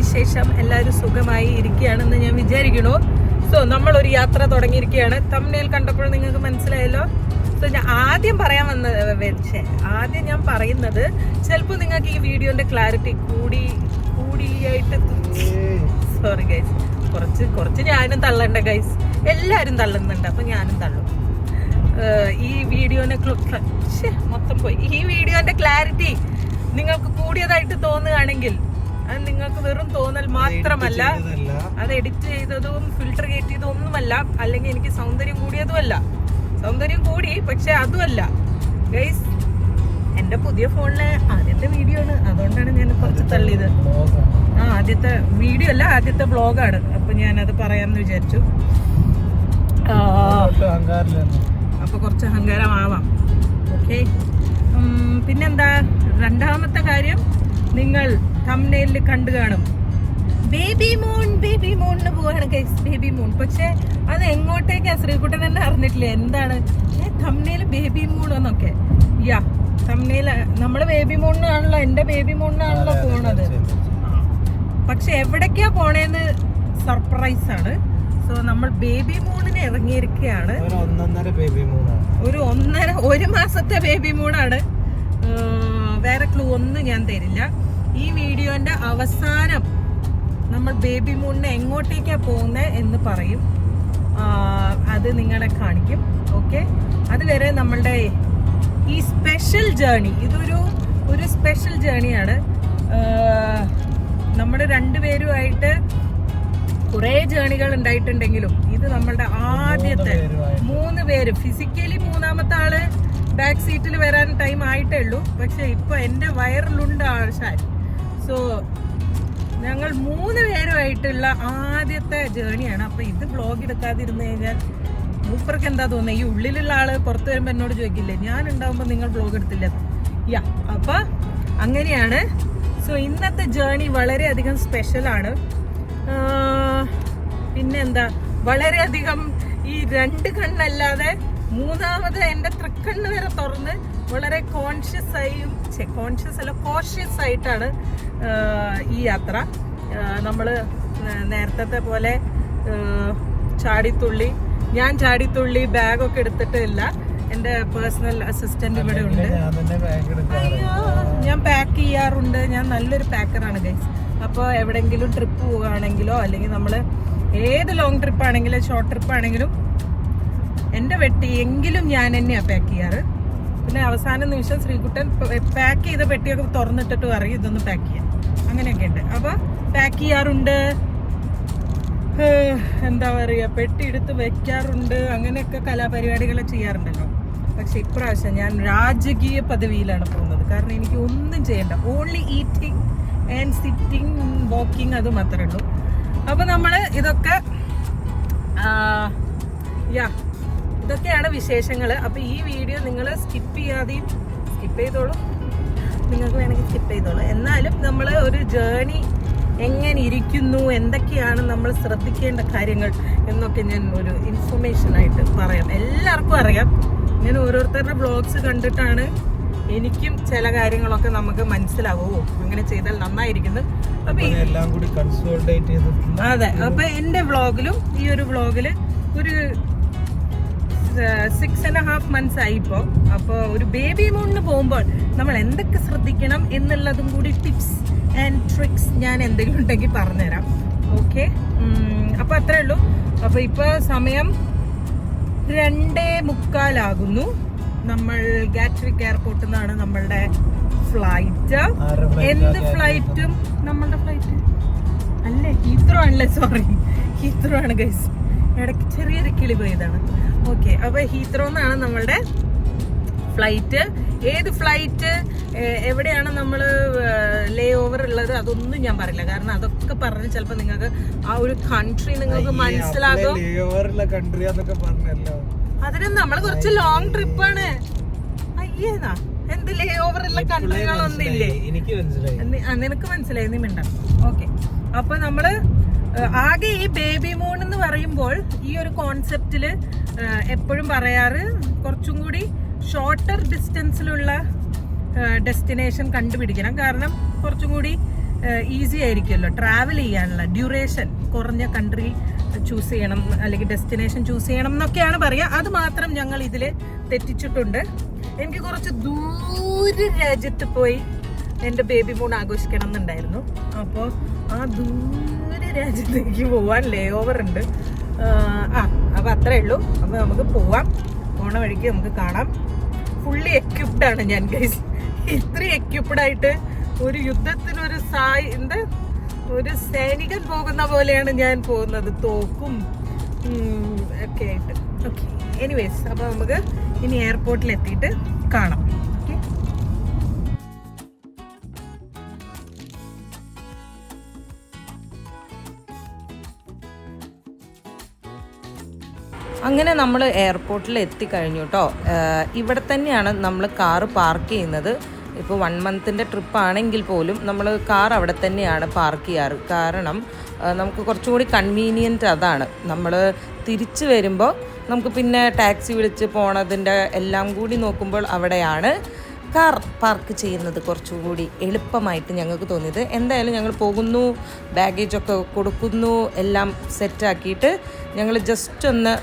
വിശേഷം? എല്ലാവരും സുഖമായി ഇരിക്കുകയാണെന്ന് ഞാൻ വിചാരിക്കണു. സോ നമ്മളൊരു യാത്ര തുടങ്ങിയിരിക്കുകയാണ്. തംബ്നെയിൽ കണ്ടപ്പോൾ നിങ്ങൾക്ക് മനസ്സിലായല്ലോ. സോ ഞാൻ ആദ്യം ഞാൻ പറയുന്നത് ചിലപ്പോൾ നിങ്ങൾക്ക് ഈ വീഡിയോന്റെ ക്ലാരിറ്റി കൂടിയായിട്ട് സോറി ഗൈസ്, കുറച്ച് ഞാനും തള്ളണ്ട ഗൈസ്, എല്ലാവരും തള്ളുന്നുണ്ട്, അപ്പൊ ഞാനും തള്ളും. ഈ വീഡിയോനെ മൊത്തം പോയി. ഈ വീഡിയോന്റെ ക്ലാരിറ്റി നിങ്ങൾക്ക് കൂടിയതായിട്ട് തോന്നുകയാണെങ്കിൽ അത് നിങ്ങൾക്ക് വെറും തോന്നൽ മാത്രമല്ല, അത് എഡിറ്റ് ചെയ്തതും ഫിൽട്ടർ കയറ്റിയതും ഒന്നുമല്ല, അല്ലെങ്കിൽ എനിക്ക് സൗന്ദര്യം കൂടിയതുമല്ല. സൗന്ദര്യം കൂടി, പക്ഷെ അതുമല്ല ഗൈസ്. എന്റെ പുതിയ ഫോണിലെ ആദ്യത്തെ വീഡിയോ ആണ്, അതുകൊണ്ടാണ് ഞാൻ കുറച്ച് തള്ളിയത്. ആദ്യത്തെ വീഡിയോ അല്ല, ആദ്യത്തെ വ്ളോഗാണ്. അപ്പൊ ഞാനത് പറയാമെന്ന് വിചാരിച്ചു. അപ്പൊ കുറച്ച് അഹങ്കാരമാവാം. ഓക്കെ, പിന്നെന്താ, രണ്ടാമത്തെ കാര്യം നിങ്ങൾ തംബ്നെയിലിൽ കണ്ടു കാണും. ബേബി മൂണിന് പോവാണ് ഗൈസ്, ബേബി മൂൺ. പക്ഷെ അത് എങ്ങോട്ടേക്കാ ശ്രീകുട്ടൻ തന്നെ അറിഞ്ഞിട്ടില്ല. എന്താണ് തംബ്നെയിൽ ബേബി മൂൺ എന്നൊക്കെ? യാ, തംബ്നെയിൽ നമ്മള് ബേബി മൂണിനാണല്ലോ, എന്റെ ബേബി മൂണിനാണല്ലോ പോണത്. പക്ഷെ എവിടേക്കാ പോണേന്ന് സർപ്രൈസ് ആണ്. സോ നമ്മൾ ബേബി മൂണിന് ഇറങ്ങിയിരിക്കുകയാണ്. ഒരു മാസത്തെ ബേബി മൂണാണ്. വേറെ ക്ലൂ ഒന്നും ഞാൻ തരില്ല. ഈ വീഡിയോന്റെ അവസാനം നമ്മൾ ബേബി മൂണിന് എങ്ങോട്ടേക്കാ പോകുന്നത് എന്ന് പറയും. അത് നിങ്ങളെ കാണിക്കും. ഓക്കെ, അതുവരെ നമ്മളുടെ ഈ സ്പെഷ്യൽ ജേർണി, ഒരു സ്പെഷ്യൽ ജേർണിയാണ്. നമ്മൾ രണ്ടുപേരുമായിട്ട് കുറെ ജേർണികൾ ഉണ്ടായിട്ടുണ്ടെങ്കിലും ഇത് നമ്മളുടെ ആദ്യത്തെ 3 പേര്. ഫിസിക്കലി മൂന്നാമത്തെ ആള് ബാക്ക് സീറ്റിൽ വരാൻ ടൈം ആയിട്ടേ ഉള്ളൂ. പക്ഷെ ഇപ്പൊ എന്റെ വയറിലുണ്ട് ആശാൻ. സോ ഞങ്ങൾ 3 പേരുമായിട്ടുള്ള ആദ്യത്തെ ജേർണിയാണ്. അപ്പൊ ഇത് വ്ളോഗ് എടുക്കാതിരുന്നു കഴിഞ്ഞാൽ മൂപ്പർക്ക് എന്താ തോന്നുന്നത്? ഈ ഉള്ളിലുള്ള ആള് പുറത്ത് വരുമ്പോ എന്നോട് ചോദിക്കില്ലേ, ഞാൻ ഉണ്ടാവുമ്പോ നിങ്ങൾ വ്ളോഗ് എടുത്തില്ല? യാ, അപ്പൊ അങ്ങനെയാണ്. സോ ഇന്നത്തെ ജേർണി വളരെയധികം സ്പെഷ്യലാണ്. പിന്നെന്താ, വളരെയധികം ഈ 2 കണ്ണല്ലാതെ മൂന്നാമത് എന്റെ തൃക്കണ്ണ് വരെ തുറന്ന് വളരെ കോൺഷ്യസ് ആയിട്ടാണ് ഈ യാത്ര. നമ്മള് നേരത്തെ പോലെ ഞാൻ ചാടിത്തുള്ളി ബാഗൊക്കെ എടുത്തിട്ടില്ല. എന്റെ പേഴ്സണൽ അസിസ്റ്റന്റ് ഇവിടെ ഉണ്ട്. അയ്യോ, ഞാൻ പാക്ക് ചെയ്യാറുണ്ട്. ഞാൻ നല്ലൊരു പാക്കറാണ് ഗൈസ്. അപ്പോൾ എവിടെയെങ്കിലും ട്രിപ്പ് പോവുകയാണെങ്കിലോ, അല്ലെങ്കിൽ നമ്മൾ ഏത് ലോങ് ട്രിപ്പ് ആണെങ്കിലും ഷോർട്ട് ട്രിപ്പ് ആണെങ്കിലും എൻ്റെ പെട്ടി എങ്കിലും ഞാൻ തന്നെയാണ് പാക്ക് ചെയ്യാറ്. പിന്നെ അവസാന നിമിഷം ശ്രീകുട്ടൻ പാക്ക് ചെയ്ത പെട്ടിയൊക്കെ തുറന്നിട്ടിട്ട് പറയും ഇതൊന്ന് പാക്ക് ചെയ്യാൻ. അങ്ങനെയൊക്കെ ഉണ്ട്. അപ്പോൾ പാക്ക് ചെയ്യാറുണ്ട്, എന്താ പറയുക, പെട്ടി എടുത്ത് വെക്കാറുണ്ട്. അങ്ങനെയൊക്കെ കലാപരിപാടികൾ ചെയ്യാറുണ്ടല്ലോ. പക്ഷെ ഇപ്രാവശ്യം ഞാൻ രാജകീയ പദവിയിലാണ് പോകുന്നത്. കാരണം എനിക്ക് ഒന്നും ചെയ്യണ്ട, only eating and sitting, walking, അത് മാത്രമേ ഉള്ളൂ. അപ്പൊ നമ്മള് ഇതൊക്കെയാണ് വിശേഷങ്ങൾ. അപ്പൊ ഈ വീഡിയോ നിങ്ങൾ സ്കിപ്പ് ചെയ്തോളൂ. നിങ്ങൾക്ക് വേണമെങ്കിൽ സ്കിപ്പ് ചെയ്തോളൂ. എന്നാലും നമ്മൾ ഒരു ജേർണി എങ്ങനെ ഇരിക്കുന്നു, എന്തൊക്കെയാണ് നമ്മൾ ശ്രദ്ധിക്കേണ്ട കാര്യങ്ങൾ എന്നൊക്കെ ഞാൻ ഒരു ഇൻഫർമേഷൻ ആയിട്ട് പറയാം. എല്ലാവർക്കും അറിയാം, ഞാൻ ഓരോരുത്തരുടെ വ്ളോഗ്സ് കണ്ടിട്ടാണ് എനിക്കും ചില കാര്യങ്ങളൊക്കെ നമുക്ക് മനസ്സിലാവുമോ, അങ്ങനെ ചെയ്താൽ നന്നായിരിക്കുന്നു. അപ്പൊ അതെ, അപ്പൊ എന്റെ വ്ളോഗിലും ഈ ഒരു വ്ളോഗില് ഒരു 6.5 months ആയിപ്പോ. അപ്പൊ ഒരു ബേബി മൂണിന് പോകുമ്പോൾ നമ്മൾ എന്തൊക്കെ ശ്രദ്ധിക്കണം എന്നുള്ളതും കൂടി ടിപ്സ് ആൻഡ് ട്രിക്സ് ഞാൻ എന്തെങ്കിലും ഉണ്ടെങ്കിൽ പറഞ്ഞുതരാം. ഓക്കെ, അപ്പൊ അത്രേ ഉള്ളൂ. അപ്പൊ ഇപ്പൊ സമയം 2:45 നമ്മൾ ഗാറ്റ്വിക് എയർപോർട്ടിൽ നിന്നാണ് നമ്മളുടെ ഫ്ലൈറ്റ്. എന്ത് ഫ്ലൈറ്റും നമ്മളുടെ ഫ്ലൈറ്റ് അല്ലേ, ഹീത്രോ ആണല്ലേ, സോറി ഹീത്രോ ആണ് ഗൈസ്. ഇടയ്ക്ക് ചെറിയൊരു കിളി പോയതാണ്. ഓക്കെ, അപ്പൊ ഹീത്രോ എന്നാണ് നമ്മളുടെ ഫ്ലൈറ്റ്. ഏത് ഫ്ലൈറ്റ്, എവിടെയാണ് നമ്മൾ ലേ ഓവർ ഉള്ളത്, അതൊന്നും ഞാൻ പറയില്ല. കാരണം അതൊക്കെ പറഞ്ഞ് ചിലപ്പോൾ നിങ്ങൾക്ക് ആ ഒരു കൺട്രി നിങ്ങൾക്ക് മനസ്സിലാകും. അതിന് നമ്മൾ കുറച്ച് ലോങ് ട്രിപ്പാണ്. അയ്യേന്നാ, എന്ത് ലേ ഓവർ ഉള്ള കൺട്രികളൊന്നും ഇല്ലേ? നിനക്ക് മനസ്സിലായി, നീ മിണ്ട. ഓക്കെ, അപ്പൊ നമ്മള് ആകെ ഈ ബേബി മൂൺ എന്ന് പറയുമ്പോൾ ഈ ഒരു കോൺസെപ്റ്റില് എപ്പോഴും പറയാറ് കുറച്ചും കൂടി ഷോർട്ടർ ഡിസ്റ്റൻസിലുള്ള ഡെസ്റ്റിനേഷൻ കണ്ടുപിടിക്കണം. കാരണം കുറച്ചും കൂടി ഈസി ആയിരിക്കുമല്ലോ ട്രാവൽ ചെയ്യാനുള്ള. ഡ്യൂറേഷൻ കുറഞ്ഞ കൺട്രി ചൂസ് ചെയ്യണം അല്ലെങ്കിൽ ഡെസ്റ്റിനേഷൻ ചൂസ് ചെയ്യണം എന്നൊക്കെയാണ് പറയുക. അത് മാത്രം ഞങ്ങൾ ഇതിൽ തെറ്റിച്ചിട്ടുണ്ട്. എനിക്ക് കുറച്ച് ദൂര രാജ്യത്ത് പോയി എൻ്റെ ബേബി മൂൺ ആഘോഷിക്കണം എന്നുണ്ടായിരുന്നു. അപ്പോൾ ആ ദൂര രാജ്യത്തേക്ക് പോവാൻ ലേ ഓവർ ഉണ്ട്. അപ്പോൾ അത്രേ ഉള്ളൂ. അപ്പോൾ നമുക്ക് പോവാം. പോണ വഴിക്ക് നമുക്ക് കാണാം. ഫുള്ളി എക്യുപ്ഡ് ആണ് ഞാൻ ഗൈസ്. ഇത്രയും എക്യുപ്ഡ് ആയിട്ട് ഒരു യുദ്ധത്തിനൊരു ഒരു സൈനികൻ പോകുന്ന പോലെയാണ് ഞാൻ പോകുന്നത്, തോക്കും ഒക്കെ ആയിട്ട്. ഓക്കെ, എനിവേസ് അപ്പോൾ നമുക്ക് ഇനി എയർപോർട്ടിൽ എത്തിയിട്ട് കാണാം. ഓക്കെ, അങ്ങനെ നമ്മൾ എയർപോർട്ടിൽ എത്തിക്കഴിഞ്ഞു കേട്ടോ. ഇവിടെ തന്നെയാണ് നമ്മൾ കാറ് പാർക്ക് ചെയ്യുന്നത്. ഇപ്പോൾ 1 മന്തിൻ്റെ ട്രിപ്പാണെങ്കിൽ പോലും നമ്മൾ കാർ അവിടെ തന്നെയാണ് പാർക്ക് ചെയ്യാറ്. കാരണം നമുക്ക് കുറച്ചും കൂടി കൺവീനിയൻറ്റ് അതാണ്. നമ്മൾ തിരിച്ച് വരുമ്പോൾ നമുക്ക് പിന്നെ ടാക്സി വിളിച്ച് പോണതിൻ്റെ എല്ലാം കൂടി നോക്കുമ്പോൾ അവിടെയാണ് കാർ പാർക്ക് ചെയ്യുന്നത് കുറച്ചുകൂടി എളുപ്പമായിട്ട് ഞങ്ങൾക്ക് തോന്നിയത്. എന്തായാലും ഞങ്ങൾ പോകുന്നു, ബാഗേജൊക്കെ കൊടുക്കുന്നു, എല്ലാം സെറ്റാക്കിയിട്ട് ഞങ്ങൾ ജസ്റ്റ് ഒന്ന്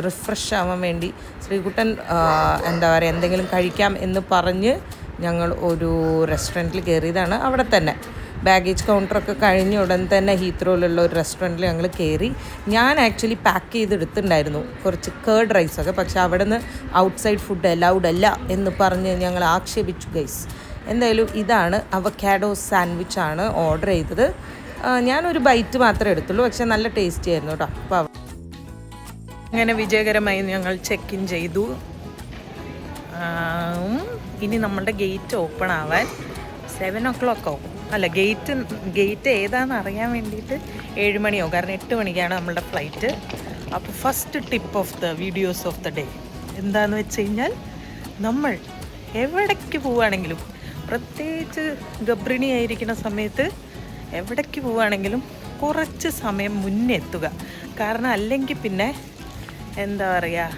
റിഫ്രഷ് ആവാൻ വേണ്ടി ശ്രീകുട്ടൻ എന്താ പറയുക എന്തെങ്കിലും കഴിക്കാം എന്ന് പറഞ്ഞ് ഞങ്ങൾ ഒരു റെസ്റ്റോറൻറ്റിൽ കയറിയതാണ്. അവിടെ തന്നെ ബാഗേജ് കൗണ്ടറൊക്കെ കഴിഞ്ഞ ഉടൻ തന്നെ ഹീത്രോയിലുള്ള ഒരു റെസ്റ്റോറൻറ്റിൽ ഞങ്ങൾ കയറി. ഞാൻ ആക്ച്വലി പാക്ക് ചെയ്തെടുത്തിട്ടുണ്ടായിരുന്നു കുറച്ച് കേർഡ് റൈസൊക്കെ. പക്ഷേ അവിടെ നിന്ന് ഔട്ട്സൈഡ് ഫുഡ് അലൗഡ് അല്ല എന്ന് പറഞ്ഞ് ഞങ്ങൾ ആക്ഷേപിച്ചു ഗൈസ്. എന്തായാലും ഇതാണ് അവക്കാഡോ സാൻഡ്വിച്ചാണ് ഓർഡർ ചെയ്തത്. ഞാനൊരു ബൈറ്റ് മാത്രമേ എടുത്തുള്ളൂ, പക്ഷേ നല്ല ടേസ്റ്റി ആയിരുന്നു കേട്ടോ. അപ്പോൾ അങ്ങനെ വിജയകരമായി ഞങ്ങൾ ചെക്ക് ഇൻ ചെയ്തു. ഇനി നമ്മളുടെ ഗേറ്റ് ഓപ്പൺ ആവാൻ 7 o'clock ആവും. അല്ല, ഗേറ്റ് ഏതാണെന്ന് അറിയാൻ വേണ്ടിയിട്ട് 7 മണിയാവും. കാരണം 8 മണിക്കാണ് നമ്മളുടെ ഫ്ലൈറ്റ്. അപ്പോൾ first tip of the videos of the day എന്താണെന്ന് വെച്ച് കഴിഞ്ഞാൽ, നമ്മൾ എവിടേക്ക് പോവുകയാണെങ്കിലും, പ്രത്യേകിച്ച് ഗർഭിണി ആയിരിക്കുന്ന സമയത്ത് എവിടേക്ക് പോവുകയാണെങ്കിലും കുറച്ച് സമയം മുന്നേ എത്തുക. കാരണം അല്ലെങ്കിൽ പിന്നെ എന്താ പറയുക,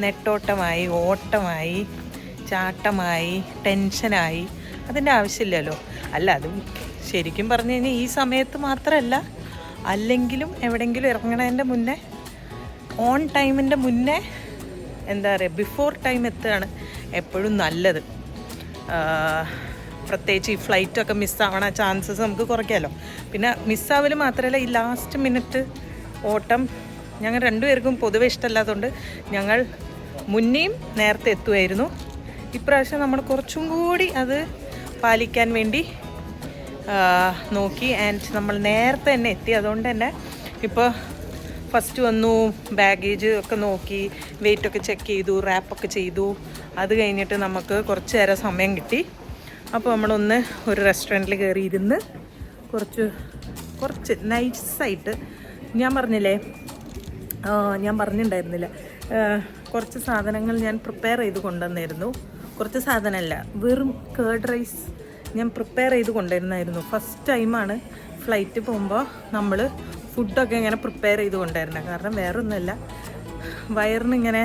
നെട്ടോട്ടമായി, ഓട്ടമായി, ചാട്ടമായി, ടെൻഷനായി, അതിൻ്റെ ആവശ്യമില്ലല്ലോ. അല്ല, അത് ശരിക്കും പറഞ്ഞു കഴിഞ്ഞാൽ ഈ സമയത്ത് മാത്രമല്ല, അല്ലെങ്കിലും എവിടെയെങ്കിലും ഇറങ്ങണതിൻ്റെ മുന്നേ, ഓൺ ടൈമിൻ്റെ മുന്നേ എന്താ പറയുക, ബിഫോർ ടൈം എത്തുകയാണ് എപ്പോഴും നല്ലത്. പ്രത്യേകിച്ച് ഈ ഫ്ലൈറ്റൊക്കെ മിസ്സാവണ ചാൻസസ് നമുക്ക് കുറയ്ക്കാമല്ലോ. പിന്നെ മിസ്സാവൽ മാത്രമല്ല, ഈ ലാസ്റ്റ് മിനിറ്റ് ഓട്ടം ഞങ്ങൾ രണ്ടുപേർക്കും പൊതുവെ ഇഷ്ടമല്ലാത്തതുകൊണ്ട് ഞങ്ങൾ മുന്നേയും നേരത്തെ എത്തുമായിരുന്നു. ഇപ്രാവശ്യം നമ്മൾ കുറച്ചും കൂടി അത് പാലിക്കാൻ വേണ്ടി നോക്കി. ആൻഡ് നമ്മൾ നേരത്തെ തന്നെ എത്തി. അതുകൊണ്ട് തന്നെ ഇപ്പോൾ ഫസ്റ്റ് വന്നു, ബാഗേജ് ഒക്കെ നോക്കി, വെയിറ്റൊക്കെ ചെക്ക് ചെയ്തു, റാപ്പൊക്കെ ചെയ്തു. അത് കഴിഞ്ഞിട്ട് നമുക്ക് കുറച്ച് നേരം സമയം കിട്ടി. അപ്പോൾ നമ്മളൊന്ന് ഒരു റെസ്റ്റോറൻറ്റിൽ കയറി ഇരുന്ന് കുറച്ച് നൈസായിട്ട്, ഞാൻ പറഞ്ഞിട്ടുണ്ടായിരുന്നില്ല, കുറച്ച് സാധനങ്ങൾ ഞാൻ പ്രിപ്പയർ ചെയ്ത് കൊണ്ടുവന്നിരുന്നു. കുറച്ച് സാധനമല്ല, വെറും കേർഡ് റൈസ് ഞാൻ പ്രിപ്പയർ ചെയ്ത് കൊണ്ടുവരുന്നായിരുന്നു. ഫസ്റ്റ് ടൈമാണ് ഫ്ലൈറ്റ് പോകുമ്പോൾ നമ്മൾ ഫുഡൊക്കെ ഇങ്ങനെ പ്രിപ്പയർ ചെയ്ത് കൊണ്ടുവരുന്നത്. കാരണം വേറൊന്നുമല്ല, വയറിനിങ്ങനെ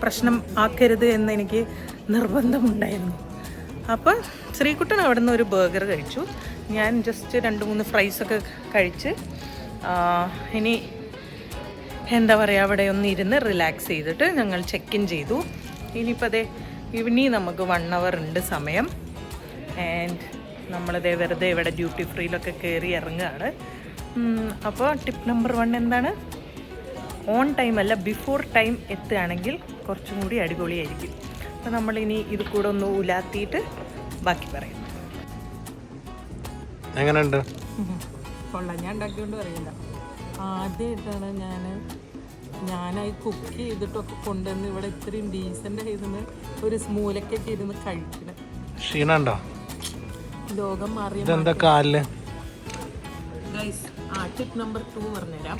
പ്രശ്നം ആക്കരുത് എന്ന് എനിക്ക് നിർബന്ധമുണ്ടായിരുന്നു. അപ്പോൾ ശ്രീകുട്ടൻ അവിടെ നിന്ന് ഒരു ബർഗർ കഴിച്ചു. ഞാൻ ജസ്റ്റ് 2-3 ഫ്രൈസൊക്കെ കഴിച്ച് ഇനി എന്താ പറയുക, അവിടെ ഒന്ന് ഇരുന്ന് റിലാക്സ് ചെയ്തിട്ട് ഞങ്ങൾ ചെക്ക് ഇൻ ചെയ്തു. ഇനിയിപ്പോൾ ഇനി നമുക്ക് 1 hour ഉണ്ട് സമയം. ആൻഡ് നമ്മളിതേ വെറുതെ ഇവിടെ ഡ്യൂട്ടി ഫ്രീയിലൊക്കെ കയറി ഇറങ്ങുകയാണ്. അപ്പോൾ ടിപ്പ് നമ്പർ 1 എന്താണ്? ഓൺ ടൈം അല്ല, ബിഫോർ ടൈം എത്തുകയാണെങ്കിൽ കുറച്ചും കൂടി അടിപൊളിയായിരിക്കും. അപ്പോൾ നമ്മളിനി ഇത് കൂടെ ഒന്ന് ഉലാത്തിയിട്ട് ബാക്കി പറയാം. എങ്ങനെയുണ്ട്? കൊള്ളാം. ഞാൻ ഉണ്ടാക്കിക്കൊണ്ട് പറയില്ല. ആദ്യമായിട്ടാണ് ഞാനായി കുക്ക് ചെയ്തിട്ടൊക്കെ കൊണ്ടുവന്ന് ഇവിടെ ഇത്രയും ഡീസൻ്റ് ആയിരുന്നു ഒരു സ്മൂലക്കൊക്കെ ഇരുന്ന് കഴിക്കണം. ക്ഷീണുണ്ടോ? ലോകം മാറിയ ടിപ്പ് നമ്പർ 2 പറഞ്ഞുതരാം.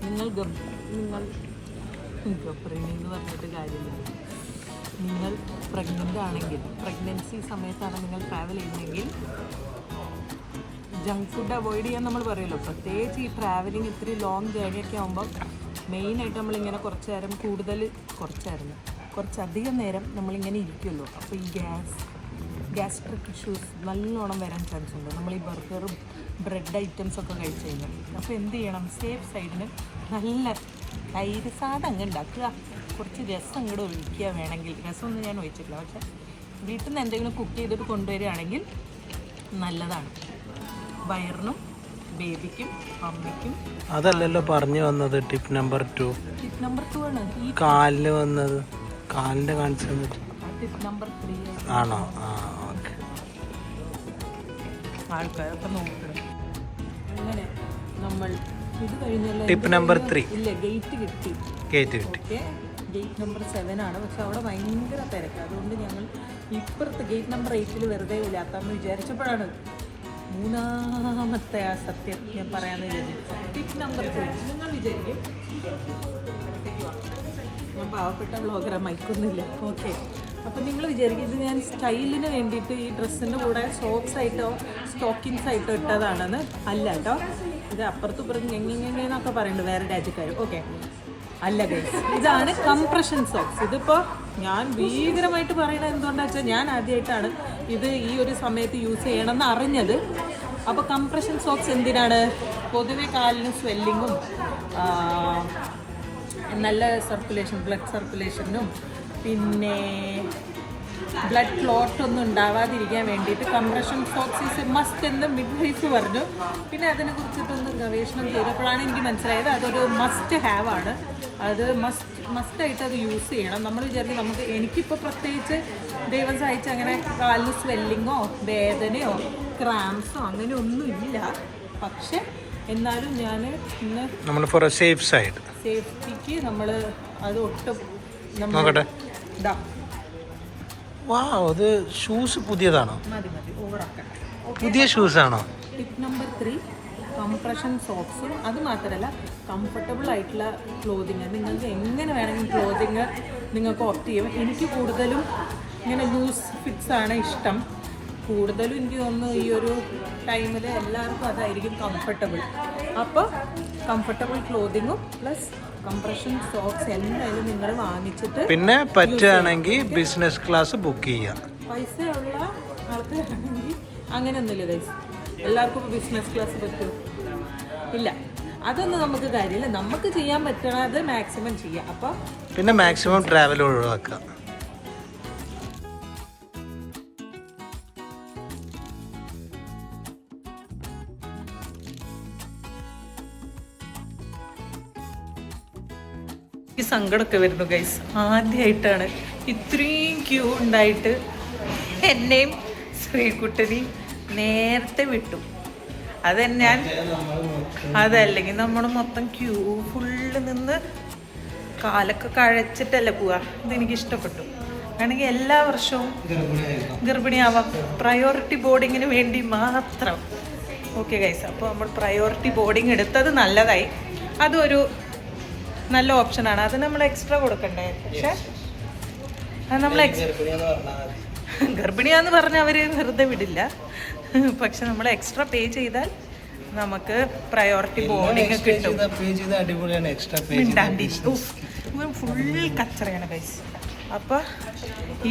നിങ്ങൾ ഗർഭിണി എന്ന് പറഞ്ഞിട്ട് കാര്യമില്ല. നിങ്ങൾ പ്രഗ്നൻ്റ് ആണെങ്കിൽ, പ്രഗ്നൻസി സമയത്താണ് നിങ്ങൾ ട്രാവൽ ചെയ്യുന്നതെങ്കിൽ ജങ്ക് ഫുഡ് അവോയ്ഡ് ചെയ്യാൻ നമ്മൾ പറയുമല്ലോ. പ്രത്യേകിച്ച് ഈ ട്രാവലിങ് ഇത്തിരി ലോങ് ജേർണിയൊക്കെ ആകുമ്പോൾ മെയിനായിട്ട് നമ്മളിങ്ങനെ കുറച്ചധികം നേരം നമ്മളിങ്ങനെ ഇരിക്കുമല്ലോ. അപ്പോൾ ഈ ഗ്യാസ് ഗ്യാസ്ട്രിക് ഇഷ്യൂസ് നല്ലോണം വരാൻ ചാൻസ് ഉണ്ട് നമ്മൾ ഈ ബർഗറും ബ്രെഡ് ഐറ്റംസൊക്കെ കഴിച്ച് കഴിഞ്ഞാൽ. അപ്പോൾ എന്ത് ചെയ്യണം, സേഫ് സൈഡിന് നല്ല തൈര് സാധനം അങ്ങ് ഉണ്ടാക്കുക, കുറച്ച് രസം അങ്ങോട്ട് ഒഴിക്കുക. വേണമെങ്കിൽ രസമൊന്നും ഞാൻ ഒഴിച്ചിട്ടില്ല, പക്ഷേ വീട്ടിൽ നിന്ന് എന്തെങ്കിലും കുക്ക് ചെയ്തിട്ട് കൊണ്ടുവരികയാണെങ്കിൽ നല്ലതാണ് വയറിനും ബേബിക്കും അമ്മയ്ക്കും. അതല്ലല്ലോ പറഞ്ഞു വന്നത് ടിപ്പ് നമ്പർ 2. ടിപ്പ് നമ്പർ 2 ആണ് ഈ കാലിന് വന്നത്, കാലിൻ്റെ കാണിച്ചു ടിപ്പ് നമ്പർ 3 ആണോ? ആ ഓക്കെ. ആൾക്കാരൊക്കെ നോക്കണം. അങ്ങനെ നമ്മൾ ഇത് കഴിഞ്ഞല്ലോ. ടിപ്പ് നമ്പർ 3 ഇല്ല, ഗേറ്റ് കിട്ടി. ഓക്കെ, ഗേറ്റ് നമ്പർ 7 ആണ്. പക്ഷെ അവിടെ ഭയങ്കര തിരക്ക്. അതുകൊണ്ട് ഞങ്ങൾ ഇപ്പുറത്ത് ഗേറ്റ് നമ്പർ 8 വെറുതെ ഇല്ലാത്താന്ന് വിചാരിച്ചപ്പോഴാണ് മൂന്നാമത്തെ ആ സത്യം ഞാൻ പറയാമെന്ന് വിചാരിച്ചു. ടിപ്പ് നമ്പർ 3 നിങ്ങൾ വിചാരിക്കും ഞാൻ പാവപ്പെട്ട വ്ളോഗറാ, മൈക്കൊന്നുമില്ല. ഓക്കെ, അപ്പോൾ നിങ്ങൾ വിചാരിക്കും ഇത് ഞാൻ സ്റ്റൈലിന് വേണ്ടിയിട്ട് ഈ ഡ്രസ്സിൻ്റെ കൂടെ ഷോർട്ട്സ് ആയിട്ടോ സ്റ്റോക്കിങ്സ് ആയിട്ടോ ഇട്ടതാണെന്ന്. അല്ല കേട്ടോ, ഇത് അപ്പുറത്തും ഇപ്പുറത്തും എങ്ങനെയെന്നൊക്കെ പറയുന്നുണ്ട് വേറെ രാജ്യക്കാർ. ഓക്കെ, അല്ല ഗൈസ്, ഇതാണ് കംപ്രഷൻ സോക്സ്. ഇതിപ്പോൾ ഞാൻ ഭീകരമായിട്ട് പറയുന്നത് എന്തുകൊണ്ടാണെന്ന് വെച്ചാൽ ഞാൻ ആദ്യമായിട്ടാണ് ഇത് ഈ ഒരു സമയത്ത് യൂസ് ചെയ്യണമെന്ന് അറിഞ്ഞത്. അപ്പോൾ കംപ്രഷൻ സോക്സ് എന്തിനാണ്? പൊതുവെ കാലിന് സ്വെല്ലിങ്ങും നല്ല സർക്കുലേഷൻ, ബ്ലഡ് സർക്കുലേഷനും പിന്നെ ബ്ലഡ് ക്ലോട്ട് ഒന്നും ഉണ്ടാവാതിരിക്കാൻ വേണ്ടിയിട്ട് compression socks is A must എന്ന് മിഡ്വൈഫ് പറഞ്ഞു. പിന്നെ അതിനെക്കുറിച്ചിട്ടൊന്ന് ഗവേഷണം ചെയ്തപ്പോഴാണ് എനിക്ക് മനസ്സിലായത് അതൊരു മസ്റ്റ് ഹാവ് ആണ്. അത് മസ്റ്റായിട്ട് അത് യൂസ് ചെയ്യണം. നമ്മൾ വിചാരിക്കും നമുക്ക്, എനിക്കിപ്പോൾ പ്രത്യേകിച്ച് ദൈവം സഹായിച്ച് അങ്ങനെ കാലിന് സ്വെല്ലിങ്ങോ വേദനയോ ക്രാംസോ അങ്ങനെ ഒന്നും ഇല്ല. പക്ഷെ എന്നാലും ഞാൻ ഇന്ന് നമ്മൾ ഫോർ എ സേഫ് സൈഡ്, സേഫ്റ്റിക്ക് നമ്മൾ അത് ഒട്ടും നോക്കട്ടെ. ഇതാ, അത് ഷൂസ് പുതിയതാണോ? മതി ഓവറാക്കട്ടെ. പുതിയ ഷൂസ് ആണോ? ടിപ്പ് നമ്പർ 3 കംപ്രഷൻ സോക്സും. അത് മാത്രമല്ല കംഫർട്ടബിൾ ആയിട്ടുള്ള ക്ലോതിങ്. നിങ്ങൾക്ക് എങ്ങനെ വേണമെങ്കിലും ക്ലോതിങ് നിങ്ങൾക്ക് ഓപ്റ്റ് ചെയ്യും. എനിക്ക് കൂടുതലും ഇങ്ങനെ ലൂസ് ഫിറ്റ്സ് ആണ് ഇഷ്ടം. കൂടുതലും എനിക്ക് തോന്നുന്നു ഈ ഒരു ടൈമിൽ എല്ലാവർക്കും അതായിരിക്കും കംഫർട്ടബിൾ. അപ്പോൾ കംഫർട്ടബിൾ ക്ലോതിങ്ങും പ്ലസ് കംപ്രഷൻ സോക്സ് എന്തായാലും നിങ്ങൾ വാങ്ങിച്ചിട്ട്, പിന്നെ പറ്റുകയാണെങ്കിൽ ബിസിനസ് ക്ലാസ് ബുക്ക് ചെയ്യാം. പൈസയുള്ള ആൾക്കാരാണെങ്കിൽ അങ്ങനെയൊന്നുമില്ല ഗൈസ്. എല്ലാവർക്കും ഇപ്പോൾ ബിസിനസ് ക്ലാസ് പറ്റുമോ? ഇല്ല, അതൊന്നും നമുക്ക് കാര്യമില്ല. നമുക്ക് ചെയ്യാൻ പറ്റണത് മാക്സിമം ചെയ്യാം. അപ്പോൾ പിന്നെ മാക്സിമം ട്രാവൽ ഒഴിവാക്കാം. സങ്കടമൊക്കെ വരുന്നു ഗൈസ്. ആദ്യമായിട്ടാണ് ഇത്രയും ക്യൂ ഉണ്ടായിട്ട് എന്നെയും ശ്രീകുട്ടനെയും നേരത്തെ വിട്ടു. അതല്ലെങ്കിൽ നമ്മൾ മൊത്തം ക്യൂ ഫുള്ള് നിന്ന് കാലൊക്കെ കഴച്ചിട്ടല്ലേ പോവാ. ഇതെനിക്ക് ഇഷ്ടപ്പെട്ടു. വേണമെങ്കിൽ എല്ലാ വർഷവും ഗർഭിണിയാവാം, പ്രയോറിറ്റി ബോർഡിങ്ങിന് വേണ്ടി മാത്രം. ഓക്കെ ഗൈസ്, അപ്പോൾ നമ്മൾ പ്രയോറിറ്റി ബോർഡിങ് എടുത്തത് നല്ലതായി. അതൊരു നല്ല ഓപ്ഷനാണ്. അത് നമ്മൾ എക്സ്ട്രാ കൊടുക്കണ്ടേ? പക്ഷെ അത് നമ്മൾ ഗർഭിണിയാന്ന് പറഞ്ഞാൽ അവർ വെറുതെ വിടില്ല. പക്ഷെ നമ്മൾ എക്സ്ട്രാ പേ ചെയ്താൽ നമുക്ക് പ്രയോറിറ്റി ബോർഡിങ് കിട്ടും. ഫുൾ കച്ചറയാണ് ഗൈസ്. അപ്പോൾ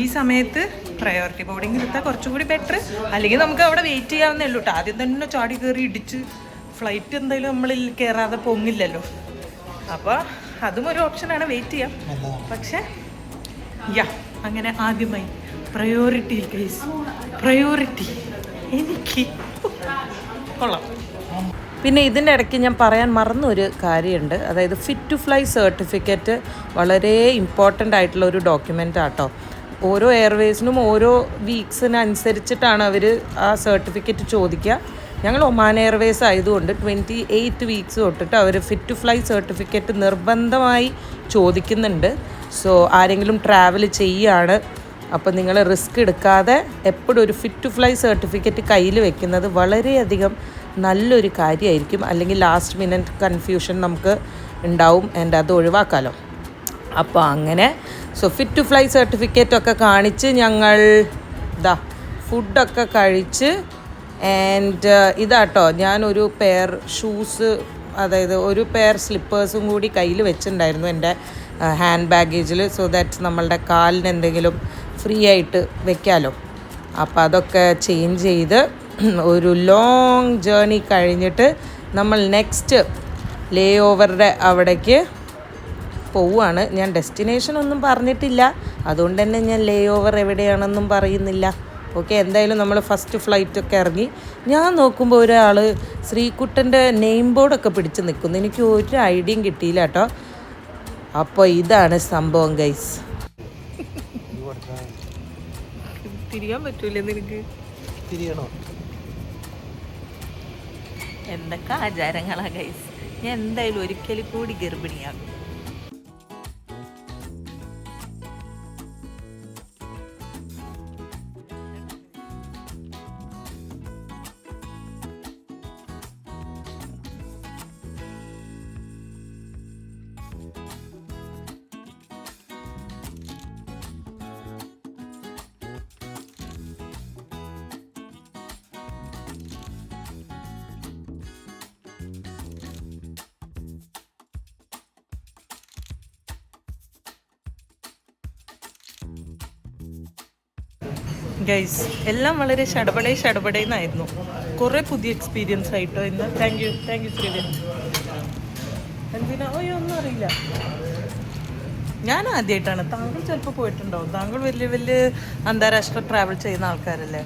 ഈ സമയത്ത് പ്രയോറിറ്റി ബോർഡിങ് എടുത്താൽ കുറച്ചുകൂടി ബെറ്റർ. അല്ലെങ്കിൽ നമുക്ക് അവിടെ വെയിറ്റ് ചെയ്യാവുന്നേ ഉള്ളൂ കേട്ടോ. ആദ്യം തന്നെ ചാടി കയറി ഇടിച്ച് ഫ്ലൈറ്റ് എന്തായാലും നമ്മളിൽ കയറാതെ പൊങ്ങില്ലല്ലോ. അപ്പോൾ അതും ഒരു ഓപ്ഷനാണ്, വെയിറ്റ് ചെയ്യാം. പക്ഷെ അങ്ങനെ ആദ്യമായി പ്രയോറിറ്റി ഗൈസ്, പ്രയോറിറ്റി എനിക്ക് കൊള്ളാം. പിന്നെ ഇതിൻ്റെ ഇടയ്ക്ക് ഞാൻ പറയാൻ മറന്ന ഒരു കാര്യമുണ്ട്. അതായത് ഫിറ്റ് ടു ഫ്ലൈ സർട്ടിഫിക്കറ്റ് വളരെ ഇമ്പോർട്ടൻ്റ് ആയിട്ടുള്ള ഒരു ഡോക്യുമെൻ്റ് ആട്ടോ. ഓരോ എയർവേസിനും ഓരോ വീക്സിനനുസരിച്ചിട്ടാണ് അവർ ആ സർട്ടിഫിക്കറ്റ് ചോദിക്കുക. ഞങ്ങൾ ഒമാൻ എയർവേസ് ആയതുകൊണ്ട് 28 വീക്സ് തൊട്ടിട്ട് അവർ ഫിറ്റ് ടു ഫ്ലൈ സർട്ടിഫിക്കറ്റ് നിർബന്ധമായി ചോദിക്കുന്നുണ്ട്. സോ ആരെങ്കിലും ട്രാവൽ ചെയ്യുകയാണ്, അപ്പോൾ നിങ്ങൾ റിസ്ക് എടുക്കാതെ എപ്പോഴും ഒരു ഫിറ്റ് ടു ഫ്ലൈ സർട്ടിഫിക്കറ്റ് കയ്യിൽ വെക്കുന്നത് വളരെയധികം നല്ലൊരു കാര്യമായിരിക്കും. അല്ലെങ്കിൽ ലാസ്റ്റ് മിനിറ്റ് കൺഫ്യൂഷൻ നമുക്ക് ഉണ്ടാവും, അത് ഒഴിവാക്കാമല്ലോ. അപ്പോൾ അങ്ങനെ ഫിറ്റ് ടു ഫ്ലൈ സർട്ടിഫിക്കറ്റൊക്കെ കാണിച്ച് ഞങ്ങൾ ഫുഡൊക്കെ കഴിച്ച് ഇതാട്ടോ ഞാനൊരു പെയർ ഷൂസ്, അതായത് ഒരു പെയർ സ്ലിപ്പേഴ്സും കൂടി കയ്യിൽ വെച്ചിട്ടുണ്ടായിരുന്നു എൻ്റെ ഹാൻഡ് ബാഗേജിൽ. സോ ദാറ്റ് നമ്മളുടെ കാലിന് എന്തെങ്കിലും ഫ്രീ ആയിട്ട് വെക്കാമല്ലോ. അപ്പോൾ അതൊക്കെ ചേഞ്ച് ചെയ്ത് ഒരു ലോങ് ജേർണി കഴിഞ്ഞിട്ട് നമ്മൾ നെക്സ്റ്റ് ലേ ഓവറുടെ അവിടേക്ക് പോവുകയാണ്. ഞാൻ ഡെസ്റ്റിനേഷൻ ഒന്നും പറഞ്ഞിട്ടില്ല, അതുകൊണ്ട് തന്നെ ഞാൻ ലേ ഓവർ എവിടെയാണെന്നും പറയുന്നില്ല. ഓക്കെ, എന്തായാലും നമ്മൾ ഫസ്റ്റ് ഫ്ലൈറ്റൊക്കെ ഇറങ്ങി. ഞാൻ നോക്കുമ്പോൾ ഒരാൾ ശ്രീകുട്ടൻ്റെ നെയിം ബോർഡൊക്കെ പിടിച്ച് നിൽക്കുന്നു. എനിക്ക് ഒരു ഐഡിയയും കിട്ടിയില്ല കേട്ടോ. അപ്പോൾ ഇതാണ് സംഭവം ഗൈസ്. തിരിയാൻ പറ്റൂലേ നിനക്ക്? തിരിയണോ? എന്തൊക്കെ ആചാരങ്ങളാ ഗൈസ്. ഞാൻ എന്തായാലും ഒരിക്കലും കൂടി ഗർഭിണിയാകും. ഗൈസ് എല്ലാം വളരെ ഷടപടേന്നായിരുന്നു. കുറേ പുതിയ എക്സ്പീരിയൻസ് ആയിട്ടോ ഇന്ന്. Thank you Sreedharan. എന്തിനാ ഒന്നും അറിയില്ല. ഞാൻ ആദ്യമായിട്ടാണ്. താങ്കൾ ചിലപ്പോൾ പോയിട്ടുണ്ടാവും. താങ്കൾ വലിയ അന്താരാഷ്ട്ര ട്രാവൽ ചെയ്യുന്ന ആൾക്കാരല്ലേ.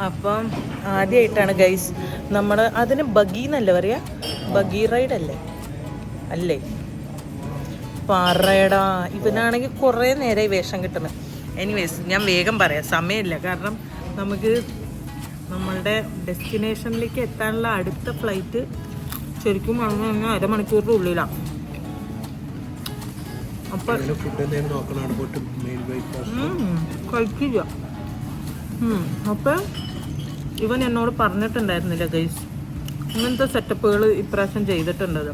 അപ്പം ആദ്യമായിട്ടാണ് ഗൈസ് നമ്മൾ അതിന് ബഗി എന്നല്ലേ പറയാ, ബഗി റൈഡ് അല്ലേ പറയടാ. ഇവനാണെങ്കിൽ കുറേ നേരമായി വേഷം കിട്ടുന്നത്. എനിവേസ് ഞാൻ വേഗം പറയാം, സമയമില്ല. കാരണം നമുക്ക് നമ്മളുടെ ഡെസ്റ്റിനേഷനിലേക്ക് എത്താനുള്ള അടുത്ത ഫ്ലൈറ്റ് ശരിക്കും പറഞ്ഞു കഴിഞ്ഞാൽ അരമണിക്കൂറിൻ്റെ ഉള്ളിലാണ്. അപ്പം കഴിക്കില്ല. അപ്പം ഇവൻ എന്നോട് പറഞ്ഞിട്ടുണ്ടായിരുന്നില്ല ഗൈസ്, ഇങ്ങനത്തെ സെറ്റപ്പുകൾ ഇപ്രാവശ്യം ചെയ്തിട്ടുണ്ടത്.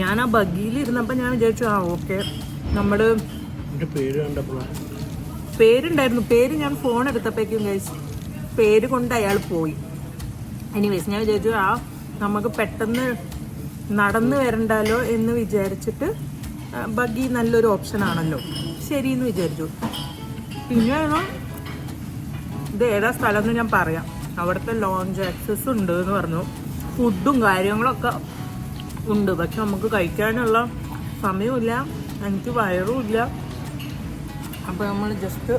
ഞാൻ ആ ബഗ്ഗിയിൽ ഇരുന്നപ്പോൾ ഞാൻ വിചാരിച്ചു ഓക്കെ നമ്മൾ പേരുണ്ടായിരുന്നു. പേര് ഞാൻ ഫോൺ എടുത്തപ്പോഴേക്കും ഗൈസ് പേര് കൊണ്ട് അയാൾ പോയി. എനിവേസ് ഞാൻ വിചാരിച്ചു നമുക്ക് പെട്ടെന്ന് നടന്നു വരണ്ടല്ലോ എന്ന് വിചാരിച്ചിട്ട് ബഗ്ഗി നല്ലൊരു ഓപ്ഷൻ ആണല്ലോ, ശരിയെന്ന് വിചാരിച്ചു. പിന്നെ ഇത് ഏതാ സ്ഥലം എന്ന് ഞാൻ പറയാം. അവിടുത്തെ ലോഞ്ച് ആക്സസ് ഉണ്ട് എന്ന് പറഞ്ഞു. ഫുഡും കാര്യങ്ങളൊക്കെ ഉണ്ട്, പക്ഷെ നമുക്ക് കഴിക്കാനുള്ള സമയമില്ല, എനിക്ക് വയറും ഇല്ല. അപ്പോൾ നമ്മൾ ജസ്റ്റ്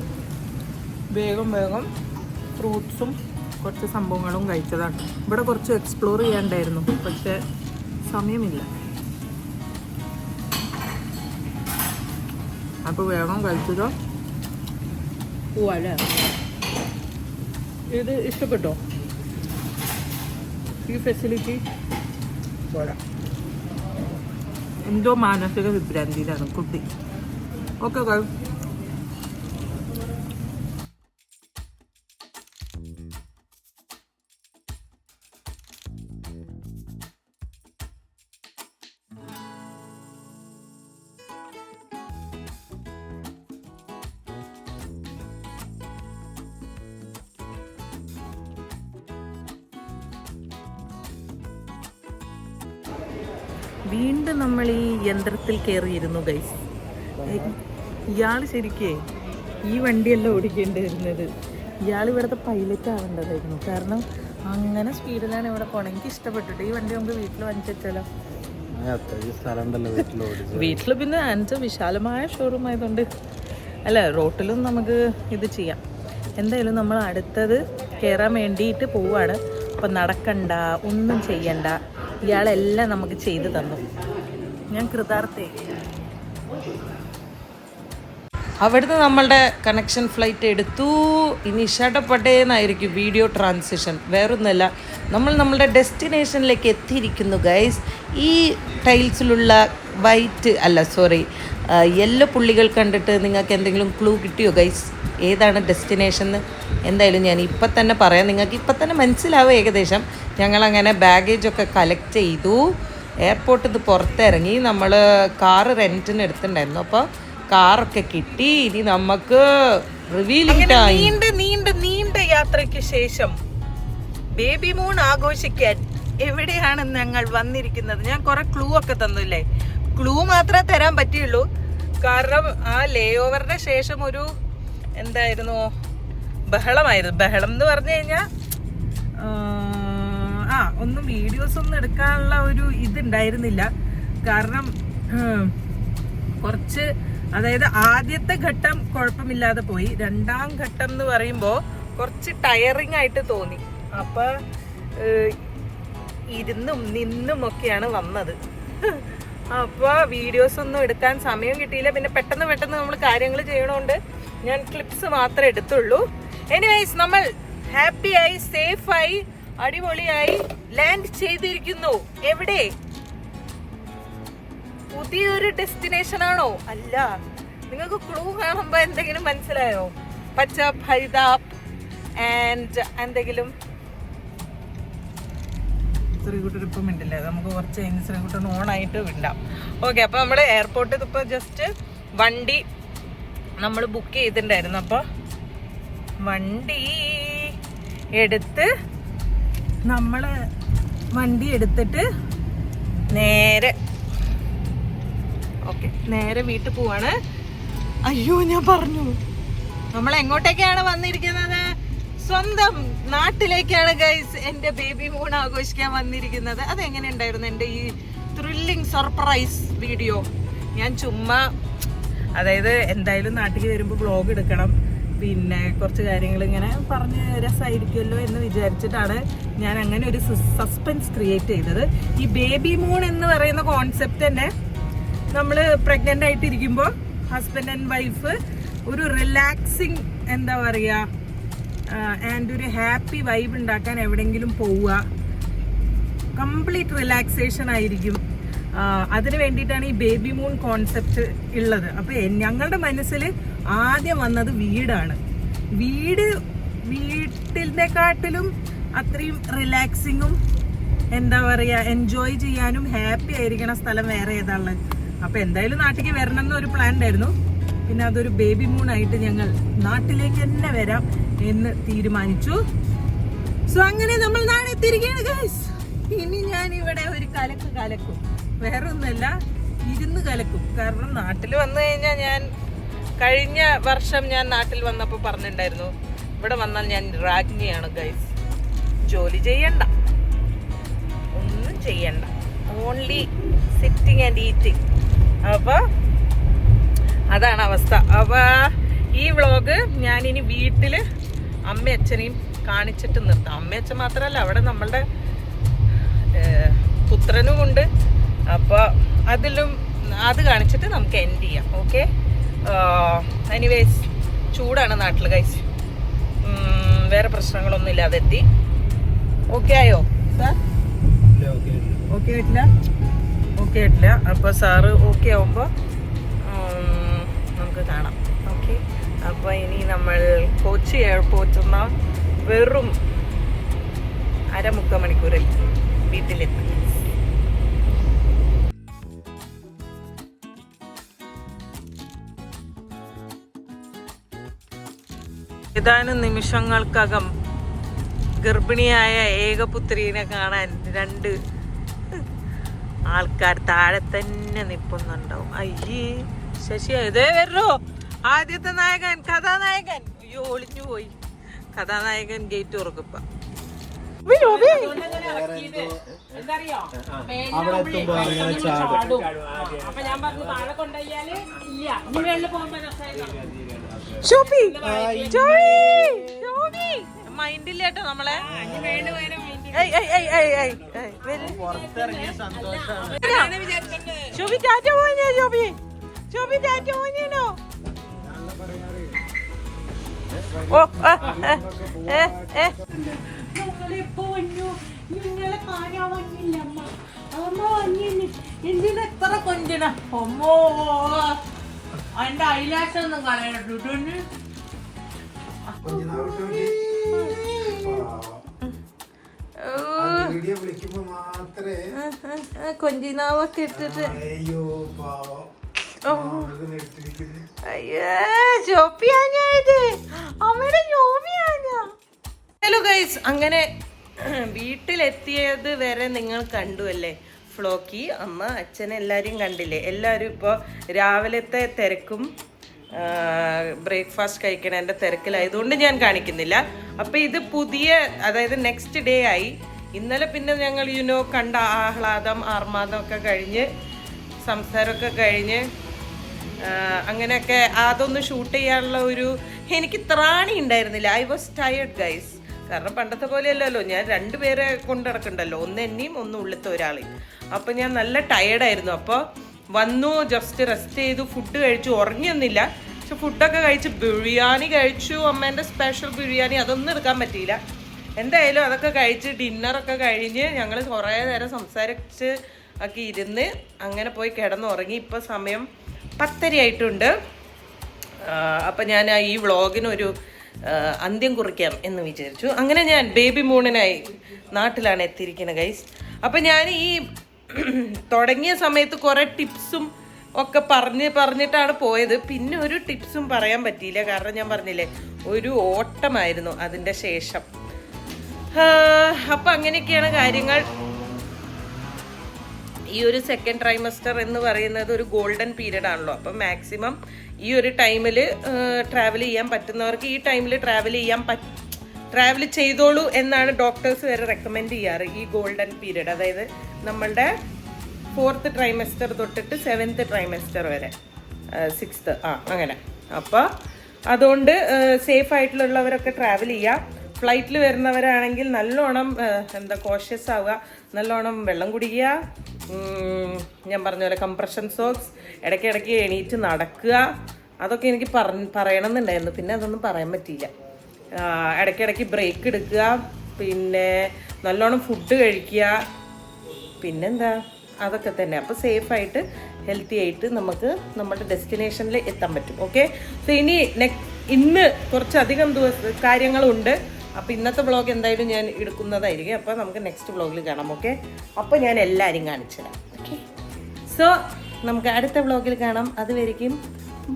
വേഗം ഫ്രൂട്ട്സും കുറച്ച് സംഭവങ്ങളും കഴിച്ചതാണ്. ഇവിടെ കുറച്ച് എക്സ്പ്ലോർ ചെയ്യാണ്ടായിരുന്നു, പക്ഷേ സമയമില്ല. അപ്പോൾ വേഗം കഴിച്ചതോ പോവാല്ലേ. ഇത് ഇഷ്ടപ്പെട്ടോ ഈ ഫെസിലിറ്റി? എന്തോ മാനസിക വിഭ്രാന്തിയിലാണ് കുട്ടി. ഓക്കെ ഗൈസ്, വീണ്ടും നമ്മൾ ഈ യന്ത്രത്തിൽ കയറിയിരുന്നു ഗൈസ്. ഇയാൾ ശരിക്കേ ഈ വണ്ടിയല്ല ഓടിക്കേണ്ടി വരുന്നത്, ഇയാൾ ഇവിടുത്തെ പൈലറ്റ് ആവേണ്ടതായിരുന്നു. കാരണം അങ്ങനെ സ്പീഡിലാണ് ഇവിടെ പോകണം. എനിക്ക് ഇഷ്ടപ്പെട്ടിട്ട് ഈ വണ്ടി നമുക്ക് വീട്ടിൽ വാങ്ങിച്ചാലോ. വീട്ടിൽ പിന്നെ അഞ്ച് വിശാലമായ ഷോറൂം ആയതുകൊണ്ട് അല്ല, റോട്ടിലും നമുക്ക് ഇത് ചെയ്യാം. എന്തായാലും നമ്മൾ അടുത്തത് കയറാൻ വേണ്ടിയിട്ട് പോവാണ്. അപ്പം നടക്കണ്ട, ഒന്നും ചെയ്യണ്ട, ഇയാളെല്ലാം നമുക്ക് ചെയ്തു തന്നു. ഞാൻ കൃതാർത്ഥേ. അവിടുന്ന് നമ്മളുടെ കണക്ഷൻ ഫ്ലൈറ്റ് എടുത്തു. ഇനി ഇഷ്ടപ്പെട്ടേന്നായിരിക്കും വീഡിയോ ട്രാൻസിഷൻ. വേറൊന്നുമല്ല, നമ്മളുടെ ഡെസ്റ്റിനേഷനിലേക്ക് എത്തിയിരിക്കുന്നു ഗൈസ്. ഈ ടൈൽസിലുള്ള യെല്ലോ പുള്ളികൾ കണ്ടിട്ട് നിങ്ങൾക്ക് എന്തെങ്കിലും ക്ലൂ കിട്ടിയോ ഗൈസ്? ഏതാണ് ഡെസ്റ്റിനേഷൻ എന്ന്? എന്തായാലും ഞാൻ ഇപ്പം തന്നെ പറയാം, നിങ്ങൾക്ക് ഇപ്പം തന്നെ മനസ്സിലാവും ഏകദേശം. ഞങ്ങളങ്ങനെ ബാഗേജൊക്കെ കളക്ട് ചെയ്തു. എയർപോർട്ടിൽ നിന്ന് പുറത്തിറങ്ങി. നമ്മൾ കാറ് റെൻറ്റിന് എടുത്തിട്ടുണ്ടായിരുന്നു. അപ്പോൾ കാറൊക്കെ കിട്ടി. ഇനി നമുക്ക് റിവീലിംഗ് ടൈം. നീണ്ട യാത്രയ്ക്ക് ശേഷം ബേബി മൂൺ ആഘോഷിക്കാൻ എവിടെയാണ് ഞങ്ങൾ വന്നിരിക്കുന്നത്? ഞാൻ കുറെ ക്ലൂ ഒക്കെ തന്നില്ലേ? ക്ലൂ മാത്രമേ തരാൻ പറ്റിയുള്ളൂ. കാരണം ആ ലേ ഓവറിന്റെ ശേഷം ഒരു എന്തായിരുന്നു, ബഹളമായിരുന്നു. ബഹളം എന്ന് പറഞ്ഞു കഴിഞ്ഞാൽ ഒന്നും വീഡിയോസ് ഒന്നും എടുക്കാനുള്ള ഒരു ഇതുണ്ടായിരുന്നില്ല. കാരണം കുറച്ച്, അതായത് ആദ്യത്തെ ഘട്ടം കുഴപ്പമില്ലാതെ പോയി. രണ്ടാം ഘട്ടം എന്ന് പറയുമ്പോൾ കുറച്ച് ടയറിങ് ആയിട്ട് തോന്നി. അപ്പൊ ഇരുന്നും നിന്നും ഒക്കെയാണ് വന്നത്. അപ്പൊ വീഡിയോസ് ഒന്നും എടുക്കാൻ സമയം കിട്ടിയില്ല. പിന്നെ പെട്ടെന്ന് നമ്മൾ കാര്യങ്ങൾ ചെയ്യണോണ്ട് ഞാൻ ക്ലിപ്സ് മാത്രമേ എടുത്തുള്ളൂ. എനിവേയ്സ്, നമ്മൾ ഹാപ്പിയായി സേഫായി അടിപൊളിയായി ലാൻഡ് ചെയ്തിരിക്കുന്നു. എവിടെ? പുതിയൊരു ഡെസ്റ്റിനേഷൻ ആണോ? അല്ല. നിങ്ങൾക്ക് ക്ലൂ കാണുമ്പോ എന്തെങ്കിലും മനസ്സിലായോ? പച്ചാപ്പ്, ഹരിതാപ്പ് ആൻഡ് എന്തെങ്കിലും. ശ്രീകുട്ടൻ ഇപ്പം ഉണ്ടല്ലേ, നമുക്ക് കുറച്ച് കഴിഞ്ഞ് ശ്രീകുട്ടൻ ഓണായിട്ട് വിടാം. ഓക്കെ, അപ്പൊ നമ്മള് എയർപോർട്ടിൽ ഇപ്പൊ ജസ്റ്റ് വണ്ടി നമ്മൾ ബുക്ക് ചെയ്തിട്ടുണ്ടായിരുന്നു. അപ്പൊ വണ്ടി എടുത്തിട്ട് നേരെ വീട്ടിൽ പോവാണ്. അയ്യോ, ഞാൻ പറഞ്ഞു നമ്മൾ എങ്ങോട്ടേക്കാണ് വന്നിരിക്കുന്നത്? സ്വന്തം നാട്ടിലേക്കാണ് ഗൈസ്. എന്റെ ബേബി മൂൺ ആഘോഷിക്കാൻ വന്നിരിക്കുന്നത്. അതെങ്ങനെ ഉണ്ടായിരുന്നു എന്റെ ഈ ത്രില്ലിങ് സർപ്രൈസ് വീഡിയോ? ഞാൻ ചുമ്മാ, അതായത് എന്തായാലും നാട്ടിൽ വരുമ്പോൾ വ്ളോഗ് എടുക്കണം, പിന്നെ കുറച്ച് കാര്യങ്ങൾ ഇങ്ങനെ പറഞ്ഞ് രസമായിരിക്കുമല്ലോ എന്ന് വിചാരിച്ചിട്ടാണ് ഞാൻ അങ്ങനെ ഒരു സസ്പെൻസ് ക്രിയേറ്റ് ചെയ്തത്. ഈ ബേബി മൂൺ എന്ന് പറയുന്ന കോൺസെപ്റ്റ് തന്നെ നമ്മൾ പ്രഗ്നൻ്റ് ആയിട്ടിരിക്കുമ്പോൾ ഹസ്ബൻഡ് ആൻഡ് വൈഫ് ഒരു റിലാക്സിങ്, എന്താ പറയുക, ആൻഡ് ഒരു ഹാപ്പി വൈബ് ഉണ്ടാക്കാൻ എവിടെയെങ്കിലും പോവുക. കംപ്ലീറ്റ് റിലാക്സേഷൻ ആയിരിക്കും. അതിന് വേണ്ടിയിട്ടാണ് ഈ ബേബി മൂൺ കോൺസെപ്റ്റ് ഉള്ളത്. അപ്പോൾ ഞങ്ങളുടെ മനസ്സിൽ ആദ്യം വന്നത് വീടാണ്. വീട്ടിനെക്കാട്ടിലും അത്രയും റിലാക്സിങ്ങും, എന്താ പറയുക, എൻജോയ് ചെയ്യാനും ഹാപ്പി ആയിരിക്കണ സ്ഥലം വേറെ ഏതാണുള്ളത്? അപ്പോൾ എന്തായാലും നാട്ടിലേക്ക് വരണം എന്നൊരു പ്ലാൻ ഉണ്ടായിരുന്നു. പിന്നെ അതൊരു ബേബി മൂൺ ആയിട്ട് ഞങ്ങൾ നാട്ടിലേക്ക് തന്നെ വരാം എന്ന് തീരുമാനിച്ചു. സോ അങ്ങനെ നമ്മൾ നാളെ എത്തിയിരിക്കുകയാണ് ഗൈസ്. ഇനി ഞാൻ ഇവിടെ ഒരു കലക്കും, വേറെ ഒന്നുമല്ല, ഇരുന്ന് കലക്കും. കാരണം നാട്ടിൽ വന്നു കഴിഞ്ഞാൽ, ഞാൻ കഴിഞ്ഞ വർഷം ഞാൻ നാട്ടിൽ വന്നപ്പോൾ പറഞ്ഞിട്ടുണ്ടായിരുന്നു, ഇവിടെ വന്നാൽ ഞാൻ രാജ്ഞിയാണ് ഗൈസ്. ജോലി ചെയ്യണ്ട, ഒന്നും ചെയ്യണ്ട, ഓൺലി സിറ്റിംഗ് ആൻഡ് ഈറ്റിംഗ്. അപ്പൊ അതാണ് അവസ്ഥ. അപ്പൊ ഈ വ്ളോഗ് ഞാൻ ഇനി വീട്ടില് അമ്മയും അച്ഛനെയും കാണിച്ചിട്ട് നിർത്താം. അമ്മയും അച്ഛൻ മാത്രമല്ല, അവിടെ നമ്മളുടെ പുത്രനും ഉണ്ട്. അപ്പൊ അത് കാണിച്ചിട്ട് നമുക്ക് എൻഡ് ചെയ്യാം. ഓക്കെ, എനിവേസ്, ചൂടാണ് നാട്ടിൽ ഗൈസ്. വേറെ പ്രശ്നങ്ങളൊന്നും ഇല്ലാതെ എത്തി. ഓക്കെ ആയോ സാർ? ഓക്കെ ആയിട്ടില്ല. അപ്പൊ സാറ് ഓക്കെ ആവുമ്പോ നമുക്ക് കാണാം. ഓക്കെ, അപ്പൊ ഇനി നമ്മൾ കൊച്ചി എയർപോർട്ടിൽ നിന്ന് വെറും 1/2-3 മണിക്കൂറിൽ വീട്ടിലെത്തി. ഏതാനും നിമിഷങ്ങൾക്കകം ഗർഭിണിയായ ഏകപുത്രീനെ കാണാൻ 2 ആൾക്കാർ താഴെ തന്നെ നിൽക്കുന്നുണ്ടാവും. അയ്യേ, ശശി ഇതേ വരോ ആദ്യത്തെ നായകൻ, കഥാനായകൻ. അയ്യോ, ഒളിഞ്ഞു പോയി. കഥാനായകൻ ഗേറ്റ് തുറക്കപ്പ. മൈൻഡില്ലേട്ടോ നമ്മളെ. ശോഭി ടാറ്റ പോഞ്ഞോ? ശോഭി ടാറ്റ പോഞ്ഞോ? ഓ, നിങ്ങളെ കാണാൻ വന്നില്ല അമ്മ. അമ്മ വന്നില്ല. എന്തിനാ എത്ര കൊഞ്ചണ? അമ്മോ, അതിന്റെ ഐലാഷ് ഒന്നും കളയണ്ടിട്ടൊന്ന്. കൊഞ്ചിനാവൊക്കെ ഇട്ടിട്ട്. ഹലോ ഗൈസ്, അങ്ങനെ വീട്ടിലെത്തിയത് വരെ നിങ്ങൾ കണ്ടു അല്ലേ? ഫ്ലോക്കി, അമ്മ, അച്ഛൻ എല്ലാവരും കണ്ടില്ലേ? എല്ലാവരും ഇപ്പോൾ രാവിലത്തെ തിരക്കും ബ്രേക്ക്ഫാസ്റ്റ് കഴിക്കണതിൻ്റെ തിരക്കിലായതുകൊണ്ട് ഞാൻ കാണിക്കുന്നില്ല. അപ്പം ഇത് പുതിയ, അതായത് നെക്സ്റ്റ് ഡേ ആയി. ഇന്നലെ പിന്നെ ഞങ്ങൾ കണ്ട ആഹ്ലാദം ആർമാദം ഒക്കെ കഴിഞ്ഞ് സംസാരമൊക്കെ കഴിഞ്ഞ് അങ്ങനെയൊക്കെ അതൊന്ന് ഷൂട്ട് ചെയ്യാനുള്ള എനിക്ക് ത്രാണി ഉണ്ടായിരുന്നില്ല. I was tired guys. കാരണം പണ്ടത്തെ പോലെയല്ലല്ലോ, ഞാൻ 2 പേരെ കൊണ്ട് നടക്കണ്ടല്ലോ, ഒന്ന് എന്നെയും ഒന്ന് ഉള്ളിലത്തെ ഒരാളെയും. അപ്പം ഞാൻ നല്ല ടയേർഡായിരുന്നു. അപ്പോൾ വന്നു, ജസ്റ്റ് റെസ്റ്റ് ചെയ്തു, ഫുഡ് കഴിച്ചു, ഉറങ്ങിയൊന്നുമില്ല. പക്ഷെ ഫുഡൊക്കെ കഴിച്ച് ബിരിയാണി കഴിച്ചു, അമ്മേൻ്റെ സ്പെഷ്യൽ ബിരിയാണി. അതൊന്നും എടുക്കാൻ പറ്റിയില്ല. എന്തായാലും അതൊക്കെ കഴിച്ച് ഡിന്നറൊക്കെ കഴിഞ്ഞ് ഞങ്ങൾ കുറേ നേരം സംസാരിച്ച് ഒക്കെ ഇരുന്ന് അങ്ങനെ പോയി കിടന്നുറങ്ങി. ഇപ്പോൾ സമയം 10:30 ആയിട്ടുണ്ട്. അപ്പം ഞാൻ ഈ വ്ളോഗിനൊരു അന്ത്യം കുറിക്കാം എന്ന് വിചാരിച്ചു. അങ്ങനെ ഞാൻ ബേബി മൂണിനായി നാട്ടിലാണ് എത്തിയിരിക്കുന്നത് ഗൈസ്. അപ്പം ഞാൻ ഈ തുടങ്ങിയ സമയത്ത് കുറേ ടിപ്സും ഒക്കെ പറഞ്ഞിട്ടാണ് പോയത്. പിന്നെ ഒരു ടിപ്സും പറയാൻ പറ്റിയില്ല, കാരണം ഞാൻ പറഞ്ഞില്ലേ ഒരു ഓട്ടമായിരുന്നു അതിൻ്റെ ശേഷം. അപ്പം അങ്ങനെയൊക്കെയാണ് കാര്യങ്ങൾ. ഈ ഒരു സെക്കൻഡ് ട്രൈമസ്റ്റർ എന്ന് പറയുന്നത് ഒരു ഗോൾഡൻ പീരീഡ് ആണല്ലോ. അപ്പം മാക്സിമം ഈ ഒരു ടൈമിൽ ട്രാവൽ ചെയ്യാൻ പറ്റുന്നവർക്ക് ഈ ടൈമിൽ ട്രാവൽ ചെയ്തോളൂ എന്നാണ് ഡോക്ടേഴ്സ് വരെ റെക്കമെൻഡ് ചെയ്യാറ്. ഈ ഗോൾഡൻ പീരീഡ്, അതായത് നമ്മളുടെ 4th ട്രൈമസ്റ്റർ തൊട്ടിട്ട് 7th ട്രൈമസ്റ്റർ വരെ, 6th അങ്ങനെ. അപ്പോൾ അതുകൊണ്ട് സേഫ് ആയിട്ടുള്ളവരൊക്കെ ട്രാവൽ ചെയ്യുക. ഫ്ലൈറ്റിൽ വരുന്നവരാണെങ്കിൽ നല്ലോണം കോഷ്യസ് ആവുക, നല്ലോണം വെള്ളം കുടിക്കുക. ഞാൻ പറഞ്ഞ പോലെ കംപ്രഷൻ സോക്സ്, ഇടയ്ക്കിടയ്ക്ക് എണീറ്റ് നടക്കുക. അതൊക്കെ എനിക്ക് പറയണമെന്നുണ്ടായിരുന്നു, പിന്നെ അതൊന്നും പറയാൻ പറ്റിയില്ല. ഇടയ്ക്കിടയ്ക്ക് ബ്രേക്ക് എടുക്കുക, പിന്നെ നല്ലോണം ഫുഡ് കഴിക്കുക, പിന്നെന്താ അതൊക്കെ തന്നെ. അപ്പോൾ സേഫായിട്ട് ഹെൽത്തി ആയിട്ട് നമുക്ക് നമ്മുടെ ഡെസ്റ്റിനേഷനിൽ എത്താൻ പറ്റും. ഓക്കെ, സോ ഇന്ന് കുറച്ചധികം കാര്യങ്ങളുണ്ട്. അപ്പോൾ ഇന്നത്തെ വ്ളോഗ് എന്തായാലും ഞാൻ എടുക്കുന്നതായിരിക്കും. അപ്പോൾ നമുക്ക് നെക്സ്റ്റ് വ്ളോഗിൽ കാണാം. ഓക്കെ, അപ്പോൾ ഞാൻ എല്ലാവരും കാണിച്ചു തരാം. ഓക്കെ, സോ നമുക്ക് അടുത്ത വ്ളോഗിൽ കാണാം. അതുവരെയും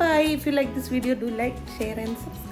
bye. If you like this video, do like, share and subscribe.